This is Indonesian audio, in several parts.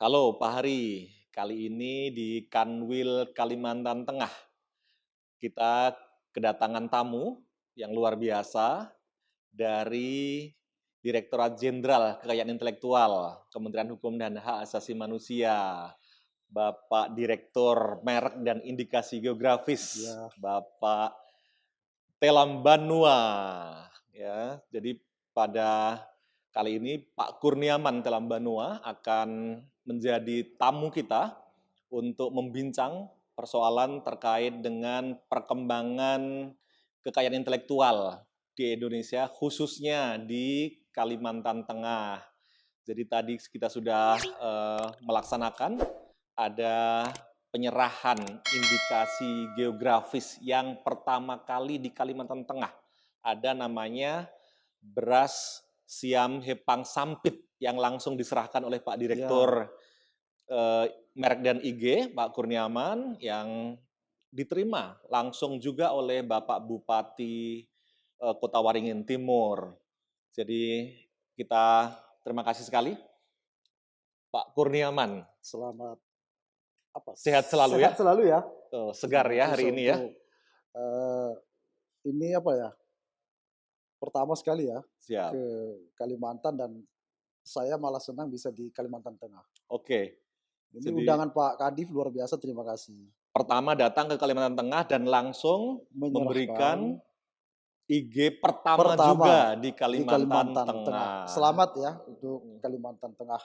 Halo Pak Hari, kali ini di Kanwil Kalimantan Tengah kita kedatangan tamu yang luar biasa dari Direktorat Jenderal Kekayaan Intelektual Kementerian Hukum dan Hak Asasi Manusia, Bapak Direktur Merek dan Indikasi Geografis, Ya, Bapak Telambanua. Ya, jadi pada kali ini Pak Kurniaman Telambanua akan menjadi tamu kita untuk membincang persoalan terkait dengan perkembangan kekayaan intelektual di Indonesia, khususnya di Kalimantan Tengah. Jadi tadi kita sudah melaksanakan ada penyerahan indikasi geografis yang pertama kali di Kalimantan Tengah. Ada namanya beras Siam Hepang Sampit yang langsung diserahkan oleh Pak ya, Direktur Merek dan IG, Pak Kurniaman, yang diterima langsung juga oleh Bapak Bupati Kota Waringin Timur. Jadi kita terima kasih sekali Pak Kurniaman. selamat apa? Sehat selalu ya? Sehat selalu ya. Segar Terima ya kasih hari ini ya? untuk eh, ini apa ya? Pertama sekali ya Siap. ke Kalimantan dan saya malah senang bisa di Kalimantan Tengah. Oke. Ini Jadi undangan Pak Kadif luar biasa. Terima kasih. pertama datang ke Kalimantan Tengah dan langsung Menyerahkan memberikan IG pertama pertama juga di di Kalimantan Kalimantan Tengah. Tengah. Selamat ya untuk Kalimantan Tengah.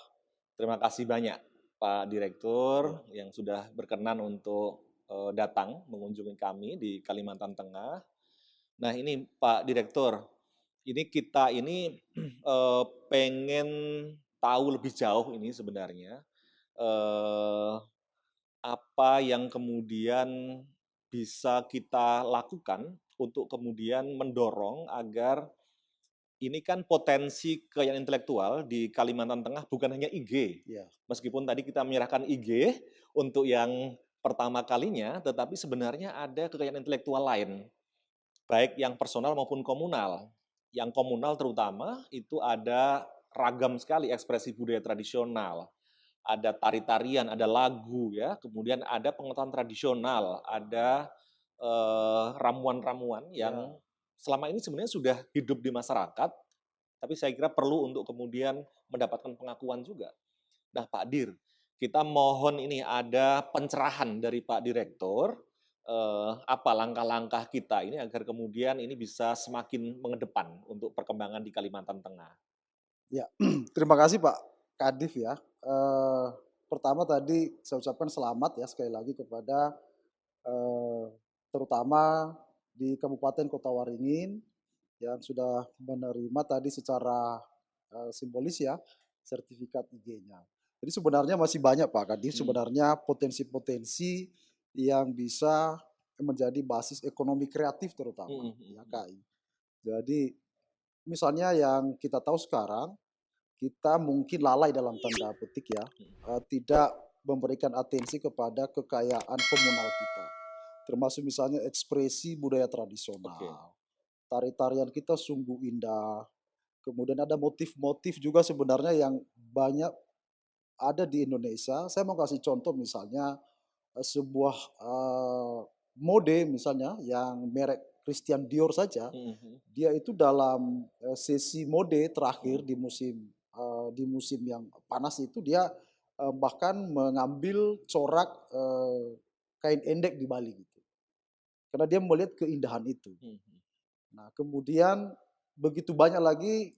Terima kasih banyak Pak Ya, Direktur yang sudah berkenan untuk datang mengunjungi kami di Kalimantan Tengah. Nah ini Pak Direktur, ini kita ini pengen tahu lebih jauh ini sebenarnya eh, apa yang kemudian bisa kita lakukan untuk kemudian mendorong agar ini kan potensi kekayaan intelektual di Kalimantan Tengah bukan hanya IG. ya, Meskipun tadi kita menyerahkan IG untuk yang pertama kalinya, tetapi sebenarnya ada kekayaan intelektual lain, baik yang personal maupun komunal. Yang komunal terutama itu ada ragam sekali ekspresi budaya tradisional. Ada tari-tarian, ada lagu ya, kemudian ada pengetahuan tradisional, ada ramuan-ramuan yang ya. selama ini sebenarnya sudah hidup di masyarakat, tapi saya kira perlu untuk kemudian mendapatkan pengakuan juga. Nah, Pak Dir, kita mohon ini ada pencerahan dari Pak Direktur, apa langkah-langkah kita ini agar kemudian ini bisa semakin mengedepan untuk perkembangan di Kalimantan Tengah. Ya, terima kasih Pak Kadif ya. Eh, Pertama tadi saya ucapkan selamat ya sekali lagi kepada eh, terutama di Kabupaten Kota Waringin yang sudah menerima tadi secara simbolis ya sertifikat IG-nya. Jadi sebenarnya masih banyak Pak Kadif Hmm. sebenarnya potensi-potensi yang bisa menjadi basis ekonomi kreatif terutama Hmm, ya hmm, KI. Jadi misalnya yang kita tahu sekarang kita mungkin lalai dalam tanda petik ya, hmm. tidak memberikan atensi kepada kekayaan komunal kita. Termasuk misalnya ekspresi budaya Oke. tradisional. Tari-tarian kita sungguh indah. Kemudian ada motif-motif juga sebenarnya yang banyak ada di Indonesia. Saya mau kasih contoh misalnya sebuah mode misalnya yang merek Christian Dior saja, Hmm, hmm, dia itu dalam sesi mode terakhir hmm. di musim yang panas itu dia bahkan mengambil corak kain endek di Bali gitu. Karena dia melihat keindahan itu. Hmm, hmm. Nah, kemudian begitu banyak lagi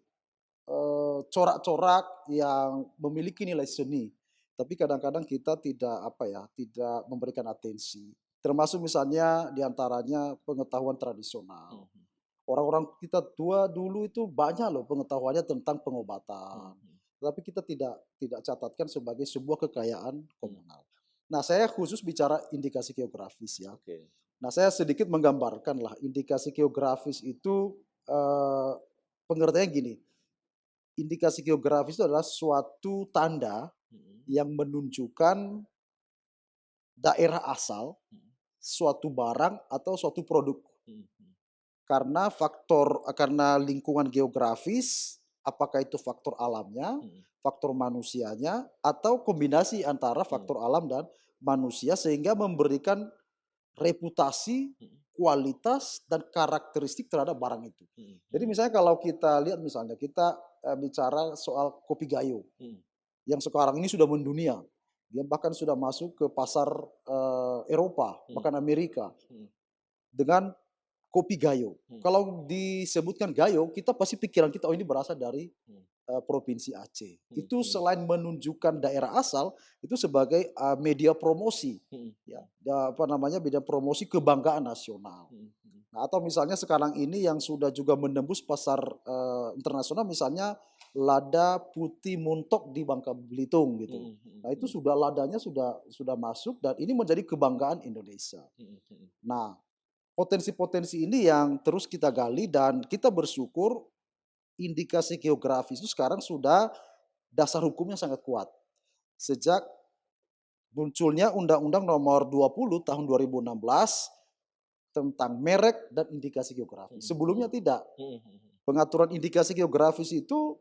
corak-corak yang memiliki nilai seni. Tapi kadang-kadang kita tidak apa ya, tidak memberikan atensi. Termasuk misalnya diantaranya pengetahuan Hmm, tradisional. hmm. Orang-orang kita tua dulu itu banyak loh pengetahuannya tentang Hmm, pengobatan. hmm. Tapi kita tidak catatkan sebagai sebuah kekayaan Hmm. komunal. Nah, saya khusus bicara indikasi geografis ya. Oke. Nah, saya sedikit menggambarkan lah indikasi geografis itu pengertiannya gini. Indikasi geografis itu adalah suatu tanda Hmm, yang menunjukkan daerah asal hmm, suatu barang atau suatu produk. hmm, hmm. Karena lingkungan geografis, apakah itu faktor alamnya, Hmm. faktor manusianya, atau kombinasi antara mhm, faktor alam dan manusia sehingga memberikan reputasi, mhm, kualitas, dan karakteristik terhadap barang itu. mhm, Jadi mhm, misalnya kalau kita lihat misalnya kita, bicara soal kopi Gayo mhm, yang sekarang ini sudah mendunia. Dia bahkan sudah masuk ke pasar, Eropa, mhm, bahkan Amerika mhm, dengan kopi Gayo. mhm, Kalau disebutkan Gayo, kita pasti pikiran kita, "Oh, ini berasal dari mhm, Provinsi Aceh." mhm, Itu mhm, selain menunjukkan daerah asal, itu sebagai, media promosi, mhm, ya, mhm, apa namanya, media promosi kebanggaan nasional. mhm, mhm. Nah, atau misalnya sekarang ini yang sudah juga menembus pasar, internasional misalnya lada putih muntok di Bangka Belitung gitu. Mhm, mhm, Nah, itu mhm, sudah ladanya sudah masuk dan ini menjadi kebanggaan Indonesia. mhm, mhm. Nah, potensi-potensi ini yang terus kita gali dan kita bersyukur indikasi geografis itu sekarang sudah dasar hukumnya sangat kuat. Sejak munculnya Undang-Undang Nomor 20 Tahun 2016 tentang merek dan indikasi geografis. Mhm, Sebelumnya mhm. tidak. Mhm, mhm. Pengaturan indikasi geografis itu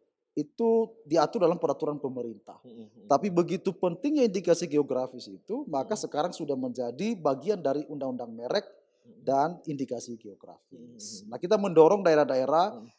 diatur dalam peraturan pemerintah. Mhm, mhm. Tapi begitu pentingnya indikasi geografis itu, maka Mhm, sekarang sudah menjadi bagian dari undang-undang merek mhm. dan indikasi Mhm, geografis. mhm. Nah, kita mendorong daerah-daerah Mhm,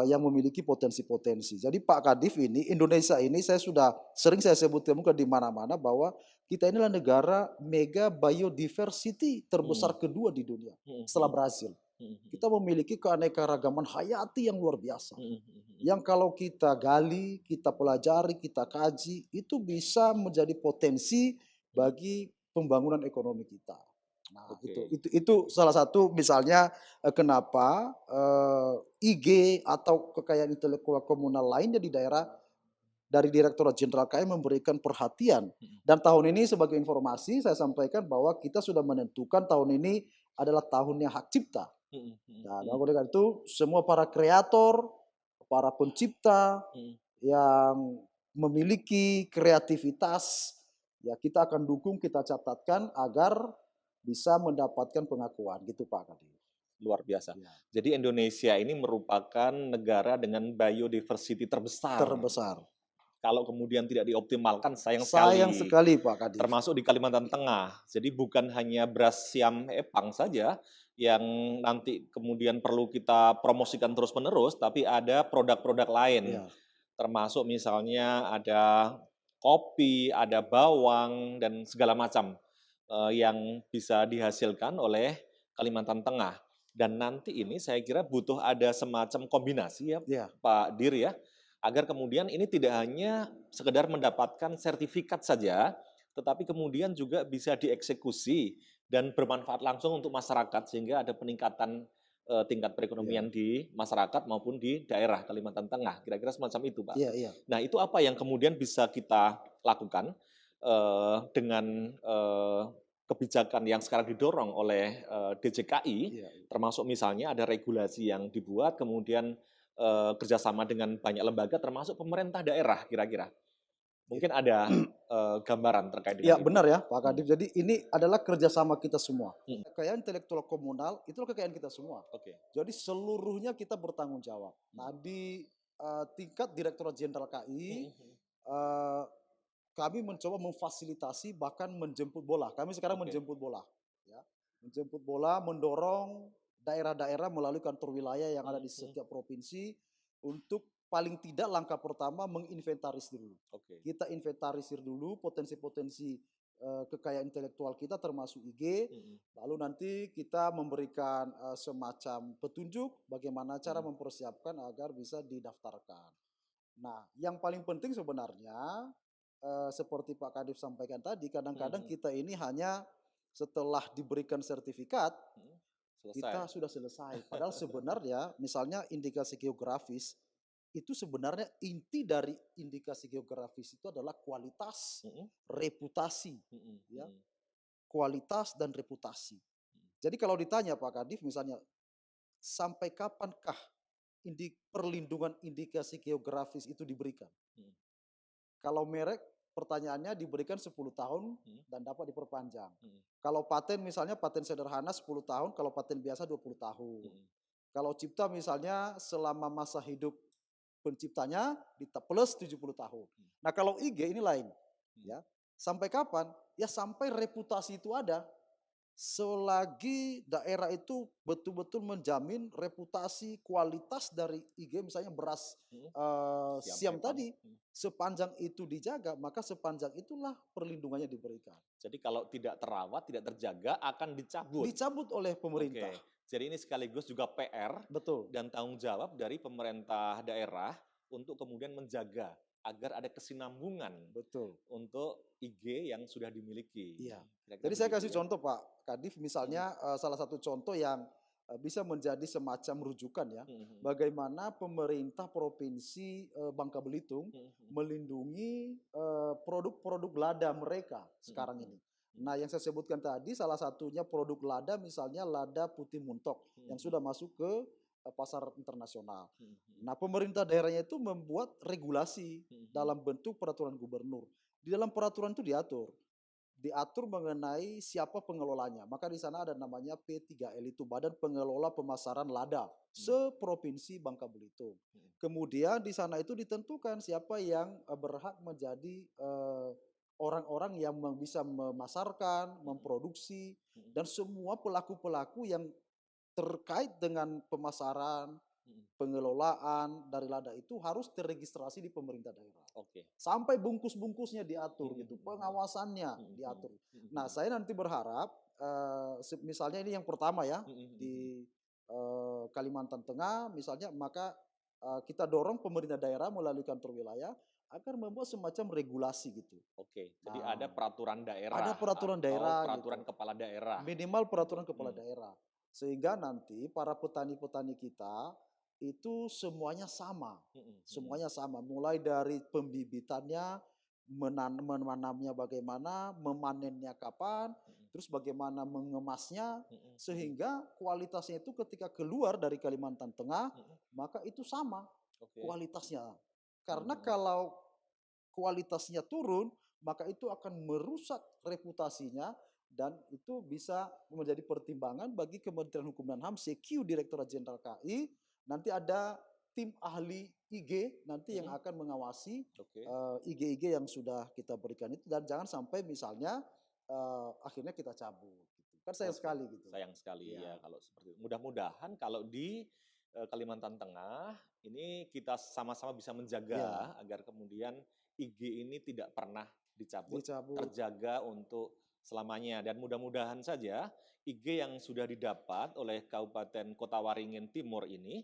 yang memiliki potensi-potensi. Jadi Pak Kadif ini, Indonesia ini saya sebut kemuka di mana-mana bahwa kita inilah negara mega biodiversity mhm. terbesar kedua di dunia Mhm, setelah mhm. Brazil. Mhm, mhm. Kita memiliki keanekaragaman hayati yang luar biasa. Mhm, mhm. Yang kalau kita gali, kita pelajari, kita kaji, itu bisa menjadi potensi Mhm. bagi pembangunan ekonomi kita. Nah, itu Oke. itu itu salah satu misalnya, kenapa, IG atau kekayaan intelektual komunal lainnya di daerah dari Direktorat Jenderal KM memberikan perhatian. Mhm. Dan tahun ini sebagai informasi saya sampaikan bahwa kita sudah menentukan tahun ini adalah tahunnya hak cipta. Mhm, mhm, Nah, mhm. maka dengan itu semua para kreator, para pencipta Mhm. yang memiliki kreativitas, ya kita akan dukung, kita catatkan agar bisa mendapatkan pengakuan gitu Pak Kadif. Luar biasa. Ya, Jadi Indonesia ini merupakan negara dengan biodiversity terbesar. terbesar. Kalau kemudian tidak dioptimalkan sayang Sayang sekali. sekali Pak Kadif. Termasuk di Kalimantan Tengah. Jadi bukan hanya beras Siam Epang saja yang nanti kemudian perlu kita promosikan terus-menerus, tapi ada produk-produk lain. Ya, Termasuk misalnya ada kopi, ada bawang, dan segala macam yang bisa dihasilkan oleh Kalimantan Tengah. Dan nanti ini saya kira butuh ada semacam kombinasi ya ya, Pak Dir ya, agar kemudian ini tidak hanya sekedar mendapatkan sertifikat saja, tetapi kemudian juga bisa dieksekusi dan bermanfaat langsung untuk masyarakat sehingga ada peningkatan tingkat ya, perekonomian di masyarakat maupun di daerah Kalimantan Tengah, kira-kira semacam itu, Pak. iya, iya, Nah, itu apa yang kemudian bisa kita lakukan, dengan, kebijakan yang sekarang didorong oleh, DJKI, iya, iya. termasuk misalnya ada regulasi yang dibuat, kemudian, kerjasama dengan banyak lembaga termasuk pemerintah daerah kira-kira. Iya. Mungkin ada, gambaran terkait dengan Ya itu? benar ya Pak Hmm, Kadif. Jadi ini adalah kerjasama kita semua. mhm, Kekayaan intelektual komunal itu kekayaan kita semua. oke. Jadi seluruhnya kita bertanggung jawab. Mhm, Nah di tingkat Direktorat Jenderal KI, mhm, mhm. eh, kami mencoba memfasilitasi bahkan menjemput bola. Kami sekarang Oke. menjemput bola, ya, menjemput bola, mendorong daerah-daerah melalui kantor wilayah yang ada Mhm, di mhm. setiap provinsi untuk paling tidak langkah pertama menginventarisir dulu. Oke. Kita inventarisir dulu potensi-potensi kekayaan intelektual kita termasuk IG, Mhm, lalu nanti kita memberikan semacam petunjuk bagaimana cara mhm, mempersiapkan agar bisa didaftarkan. Nah, yang paling penting sebenarnya, seperti Pak Kadif sampaikan tadi, mhm, kadang-kadang mhm, kita ini hanya setelah diberikan sertifikat, mhm. Selesai. kita sudah selesai. Padahal sebenarnya misalnya indikasi geografis, itu sebenarnya inti dari indikasi geografis itu adalah kualitas, Mhm, reputasi, mhm, ya, mhm, kualitas dan reputasi. mhm, Jadi kalau ditanya Pak Kadif misalnya, sampai kapankah perlindungan indikasi geografis itu diberikan? mhm, Kalau merek, pertanyaannya diberikan 10 tahun mhm, dan dapat diperpanjang. mhm, Kalau paten misalnya paten sederhana 10 tahun, kalau paten biasa 20 tahun. mhm, Kalau cipta misalnya selama masa hidup penciptanya plus 70 tahun. Nah kalau IG ini lain, ya. Sampai kapan? Ya sampai reputasi itu ada. Selagi daerah itu betul-betul menjamin reputasi kualitas dari IG, misalnya beras Mhm. Siam siam Epang. tadi, sepanjang itu dijaga, maka sepanjang itulah perlindungannya diberikan. Jadi kalau tidak terawat, tidak terjaga akan dicabut. Dicabut oleh pemerintah. Oke. Jadi ini sekaligus juga PR Betul, dan tanggung jawab dari pemerintah daerah untuk kemudian menjaga agar ada kesinambungan betul. untuk IG yang sudah dimiliki. Iya. Kira-kira Jadi saya begitu kasih ya. contoh Pak Kadif, Mhm, misalnya salah satu contoh yang bisa menjadi semacam rujukan ya, mhm, mhm, bagaimana pemerintah provinsi Bangka Belitung mhm, mhm, melindungi produk-produk lada mereka mhm, sekarang mhm, ini. mhm, Nah, yang saya sebutkan tadi salah satunya produk lada, misalnya lada putih muntok yang mhm, sudah masuk ke pasar internasional. mhm, mhm, Nah, pemerintah daerahnya itu membuat regulasi mhm, mhm. dalam bentuk peraturan gubernur. Di dalam peraturan itu diatur mengenai siapa pengelolanya. Maka di sana ada namanya P3L, itu Badan Pengelola Pemasaran Lada Mhm, seprovinsi Bangka Belitung. mhm, Kemudian di sana itu ditentukan siapa yang berhak menjadi orang-orang yang bisa memasarkan, mhm, memproduksi, mhm, dan semua pelaku-pelaku yang terkait dengan pemasaran, mhm. pengelolaan dari lada itu harus terregistrasi di pemerintah daerah. Oke. Sampai bungkus-bungkusnya diatur Mhm, gitu, mhm, mhm, pengawasannya mhm, mhm, diatur. mhm, Nah, mhm, saya nanti berharap, misalnya ini yang pertama ya, mhm, mhm, mhm. di Kalimantan Tengah misalnya, maka kita dorong pemerintah daerah melalui kantor wilayah agar membuat semacam regulasi gitu. Oke, jadi ada Nah, peraturan ada daerah peraturan atau daerah peraturan gitu, kepala daerah minimal peraturan untuk kepala daerah. Sehingga nanti para petani-petani kita itu semuanya sama. mhm, mhm, Semuanya sama, mulai dari pembibitannya, menanamnya bagaimana, memanennya kapan, mhm, terus bagaimana mengemasnya, mhm, mhm, sehingga kualitasnya itu ketika keluar dari Kalimantan Tengah, mhm. maka itu sama Oke. kualitasnya. Mhm, Karena mhm. kalau kualitasnya turun, maka itu akan merusak reputasinya dan itu bisa menjadi pertimbangan bagi Kementerian Hukum dan HAM, CQ Direktorat Jenderal KI, nanti ada tim ahli IG nanti yang Mhm. akan mengawasi Oke. IG-IG yang sudah kita berikan itu, dan jangan sampai misalnya akhirnya kita cabut gitu. Kan sayang Oke, sekali gitu. sayang sekali Iya, ya kalau seperti itu. Mudah-mudahan kalau di Kalimantan Tengah ini kita sama-sama bisa iya, menjaga agar kemudian IG ini tidak pernah dicabut, dicabut, terjaga untuk selamanya dan mudah-mudahan saja IG yang sudah didapat oleh Kabupaten Kota Waringin Timur ini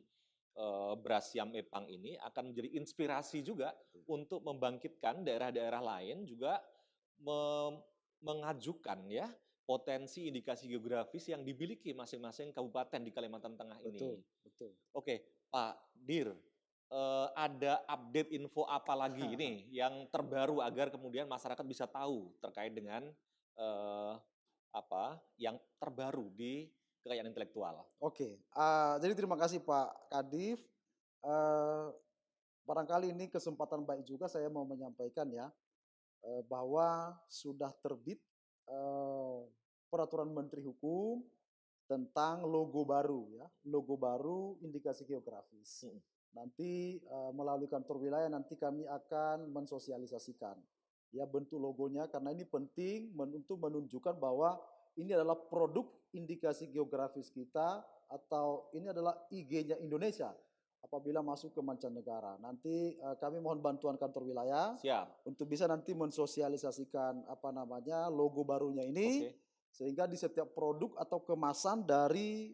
beras Siam Epang ini akan menjadi inspirasi juga untuk membangkitkan daerah-daerah lain juga mengajukan ya potensi indikasi geografis yang dimiliki masing-masing kabupaten di Kalimantan Tengah betul, ini. betul. Oke, Pak Dir, ada update info apa lagi ini yang terbaru agar kemudian masyarakat bisa tahu terkait dengan eh, apa yang terbaru di kekayaan intelektual? Oke, jadi terima kasih Pak Kadif. Eee, Barangkali ini kesempatan baik juga saya mau menyampaikan ya, bahwa sudah terbit eee, peraturan Menteri Hukum tentang logo baru ya, logo baru indikasi geografis. Mhm, Nanti melalui kantor wilayah nanti kami akan mensosialisasikan ya bentuk logonya, karena ini penting untuk menunjukkan bahwa ini adalah produk indikasi geografis kita, atau ini adalah IG-nya Indonesia apabila masuk ke mancanegara. Nanti kami mohon bantuan kantor wilayah siap, untuk bisa nanti mensosialisasikan apa namanya logo barunya ini, oke, sehingga di setiap produk atau kemasan dari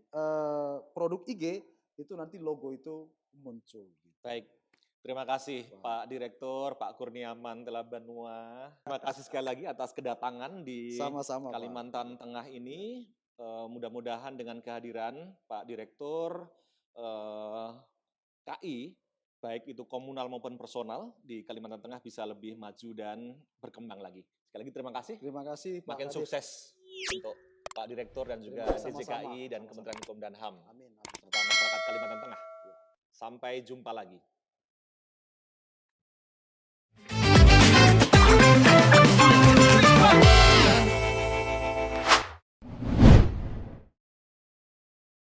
produk IG itu nanti logo itu muncul gitu. baik. Terima kasih Baik. Pak Direktur, Pak Kurniaman Telabanua. Terima kasih sekali lagi atas kedatangan di Sama-sama Pak. Kalimantan Tengah ini. Mudah-mudahan dengan kehadiran Pak Direktur eh, KI, baik itu komunal maupun personal di Kalimantan Tengah bisa lebih maju dan berkembang lagi. Sekali lagi terima kasih. Terima kasih Pak Makin Kadif. sukses untuk Pak Direktur dan Terima juga kasih, sama-sama, DJKI dan sama-sama. Kementerian Hukum dan HAM Amin, amin. serta masyarakat Kalimantan Tengah. Ya. Sampai jumpa lagi.